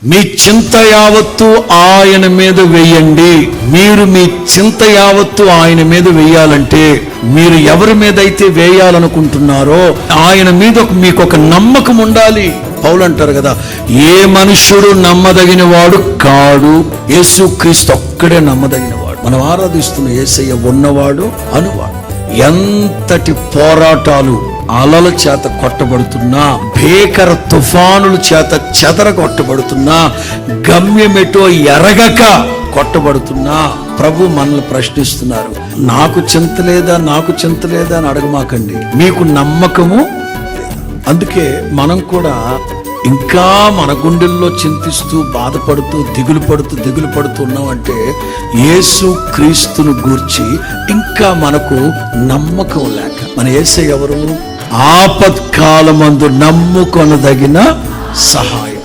మీ చింత యావత్తు ఆయన మీద వేయండి. మీరు మీ చింత యావత్తు ఆయన మీద వేయాలంటే మీరు ఎవరి మీద అయితే వేయాలనుకుంటున్నారో ఆయన మీద మీకు ఒక నమ్మకం ఉండాలి. పౌలు అంటారు కదా, ఏ మనుష్యుడు నమ్మదగిన వాడు కాడు, యేసుక్రీస్తు ఒక్కడే నమ్మదగిన వాడు. మనం ఆరాధిస్తున్న యేసయ్య ఉన్నవాడు అనువాడు. ఎంతటి పోరాటాలు, అలల చేత కొట్టబడుతున్నా, భీకర తుఫానుల చేత చెదరగొట్టబడుతున్నా, గమ్యమెటో ఎరగక కొట్టబడుతున్నా ప్రభు మనల్ని ప్రశ్నిస్తున్నారు. నాకు చింత లేదా, నాకు చింత లేదా అని అడగమాకండి, మీకు నమ్మకము. అందుకే మనం కూడా ఇంకా మన గుండెల్లో చింతిస్తూ, బాధపడుతూ, దిగులు పడుతూ ఉన్నామంటే యేసు క్రీస్తును గూర్చి ఇంకా మనకు నమ్మకం లేక. మన యేసయ్య ఎవరు? ఆపత్కాలమందు నమ్ముకొనదగిన సహాయం.